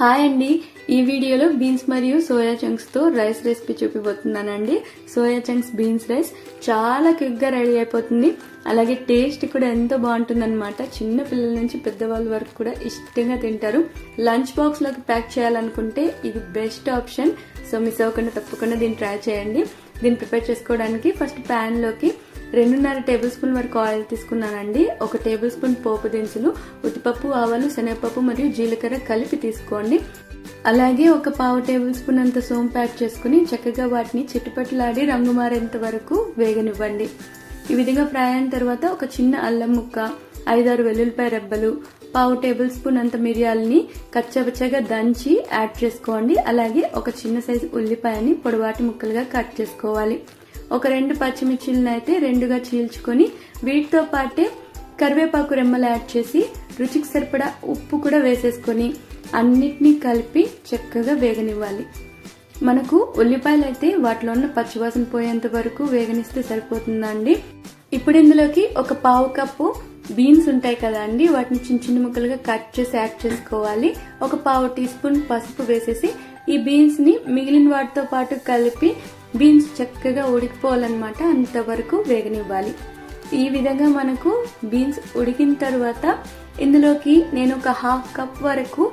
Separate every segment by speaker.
Speaker 1: Hi అండి, ఈ వీడియోలో బీన్స్ మరియు సోయా చంక్స్ తో రైస్ రెసిపీ చూపిపోతున్నానండి. సోయా చంక్స్ బీన్స్ రైస్ చాలా క్విక్ గా రెడీ అయిపోతుంది. అలాగే టేస్ట్ కూడా ఎంతో బాగుంటుంది అనమాట. చిన్న పిల్లల నుంచి పెద్దవాళ్ళ వరకు కూడా ఇష్టంగా తింటారు. లంచ్ బాక్స్ లోకి ప్యాక్ చేయాలనుకుంటే ఇది బెస్ట్ ఆప్షన్. సో మిస్ అవ్వకుండా తప్పకుండా దీన్ని ట్రై చేయండి. దీన్ని ప్రిపేర్ చేసుకోవడానికి ఫస్ట్ ప్యాన్ లోకి 2.5 టేబుల్ స్పూన్ వరకు ఆయిల్ తీసుకున్నానండి. 1 టేబుల్ స్పూన్ పోపు దినుసులు, ఉద్దిపప్పు, ఆవాలు, శనగపప్పు మరియు జీలకర్ర కలిపి తీసుకోండి. అలాగే 1/4 టేబుల్ స్పూన్ అంత సోంపు యాడ్ చేసుకుని చక్కగా వాటిని చిట్టుపట్లాడి రంగు మారేంత వరకు వేగనివ్వండి. ఈ విధంగా ఫ్రై అయిన తర్వాత ఒక చిన్న అల్లం ముక్క, 5-6 వెల్లుల్లిపాయ రెబ్బలు, 1/4 టేబుల్ స్పూన్ అంత మిరియాలని కచ్చపచ్చగా దంచి యాడ్ చేసుకోండి. అలాగే ఒక చిన్న సైజు ఉల్లిపాయని పొడవాటి ముక్కలుగా కట్ చేసుకోవాలి. ఒక 2 పచ్చిమిర్చిలను అయితే 2గా చీల్చుకొని వీటితో పాటే కరివేపాకు రెమ్మలు యాడ్ చేసి రుచికి సరిపడా ఉప్పు కూడా వేసేసుకొని అన్నిటినీ కలిపి చక్కగా వేగనివ్వాలి. మనకు ఉల్లిపాయలు అయితే వాటిలో ఉన్న పచ్చివాసన పోయేంత వరకు వేగనిస్తే సరిపోతుందండి. ఇప్పుడు ఇందులోకి 1/4 కప్పు బీన్స్ ఉంటాయి కదా అండి, వాటిని చిన్న చిన్న ముక్కలుగా కట్ చేసి యాడ్ చేసుకోవాలి. 1/4 టీ స్పూన్ పసుపు వేసేసి ఈ బీన్స్ ని మిగిలిన వాటితో పాటు కలిపి బీన్స్ చక్కగా ఉడికిపోవాలన్నమాట, అంతవరకు వేగనివ్వాలి. ఈ విధంగా మనకు బీన్స్ ఉడికిన తర్వాత ఇందులోకి నేను ఒక 1/2 కప్ వరకు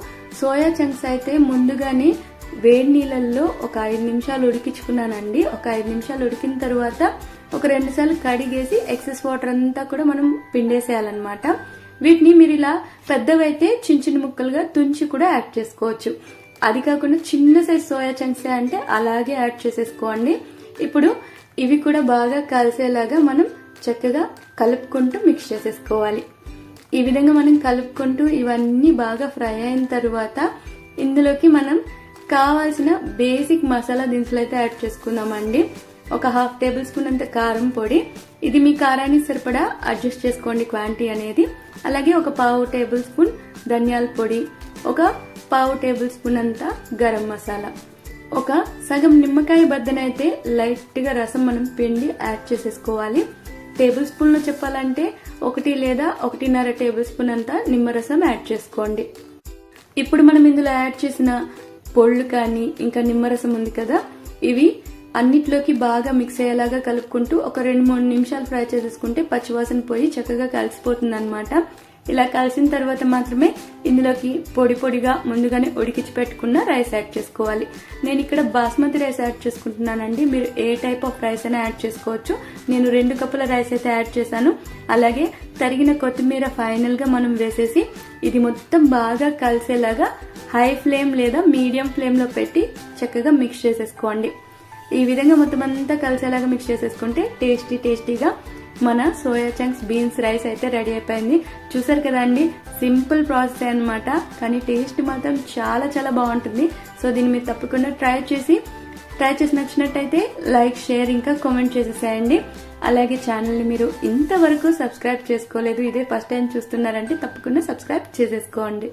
Speaker 1: సోయా చంక్స్ అయితే ముందుగానే వేడి నీళ్ళల్లో ఒక 5 నిమిషాలు ఉడికించుకున్నానండి. ఒక 5 నిమిషాలు ఉడికిన తర్వాత ఒక 2 సార్లు కడిగేసి ఎక్సెస్ వాటర్ అంతా కూడా మనం పిండేసేయాలన్నమాట. వీటిని మీరు ఇలా పెద్దవైతే చిన్న చిన్న ముక్కలుగా తుంచి కూడా యాడ్ చేసుకోవచ్చు. అది కాకుండా చిన్న సైజ్ సోయా చంక్స్ అంటే అలాగే యాడ్ చేసేసుకోండి. ఇప్పుడు ఇవి కూడా బాగా కలిసేలాగా మనం చక్కగా కలుపుకుంటూ మిక్స్ చేసేసుకోవాలి. ఈ విధంగా మనం కలుపుకుంటూ ఇవన్నీ బాగా ఫ్రై అయిన తర్వాత ఇందులోకి మనం కావాల్సిన బేసిక్ మసాలా దినుసులు అయితే యాడ్ చేసుకుందామండి. ఒక 1/2 టేబుల్ స్పూన్ అంత కారం పొడి, ఇది మీ కారానికి సరిపడా అడ్జస్ట్ చేసుకోండి క్వాంటిటీ అనేది. అలాగే 1/4 టేబుల్ స్పూన్ ధనియాల పొడి, 1/4 టేబుల్ స్పూన్ అంత గరం మసాలా, ఒక సగం నిమ్మకాయ బద్దనైతే లైట్ గా రసం మనం పిండి యాడ్ చేసేసుకోవాలి. టేబుల్ స్పూన్ లో చెప్పాలంటే 1 లేదా 1.5 టేబుల్ స్పూన్ అంత నిమ్మరసం యాడ్ చేసుకోండి. ఇప్పుడు మనం ఇందులో యాడ్ చేసిన పొళ్ళు కానీ ఇంకా నిమ్మరసం ఉంది కదా, ఇవి అన్నిట్లోకి బాగా మిక్స్ అయ్యేలాగా కలుపుకుంటూ ఒక 2-3 నిమిషాలు ఫ్రై చేసేసుకుంటే పచ్చివాసన పోయి చక్కగా కలిసిపోతుంది అనమాట. ఇలా కలిసిన తర్వాత మాత్రమే ఇందులోకి పొడి పొడిగా ముందుగానే ఉడికించి పెట్టుకున్న రైస్ యాడ్ చేసుకోవాలి. నేను ఇక్కడ బాస్మతి రైస్ యాడ్ చేసుకుంటున్నానండి. మీరు ఏ టైప్ ఆఫ్ రైస్ అయినా యాడ్ చేసుకోవచ్చు. నేను 2 కప్పుల రైస్ అయితే యాడ్ చేశాను. అలాగే తరిగిన కొత్తిమీర ఫైనల్ గా మనం వేసేసి ఇది మొత్తం బాగా కలిసేలాగా హై ఫ్లేమ్ లేదా మీడియం ఫ్లేమ్ లో పెట్టి చక్కగా మిక్స్ చేసేసుకోండి. ఈ విధంగా మొత్తం అంతా కలిసేలాగా మిక్స్ చేసేసుకుంటే టేస్టీగా మన సోయా చంక్స్ బీన్స్ రైస్ అయితే రెడీ అయిపోయింది. చూసారు కదా అండి, సింపుల్ ప్రాసెస్ అనమాట, కానీ టేస్ట్ మాత్రం చాలా చాలా బాగుంటుంది. సో దీన్ని మీరు తప్పకుండా ట్రై చేసి నచ్చినట్టయితే లైక్, షేర్ ఇంకా కామెంట్ చేసేసేయండి. అలాగే ఛానల్ ని మీరు ఇంతవరకు సబ్స్క్రైబ్ చేసుకోలేదు, ఇదే ఫస్ట్ టైం చూస్తున్నారంటే తప్పకుండా సబ్స్క్రైబ్ చేసేసుకోండి.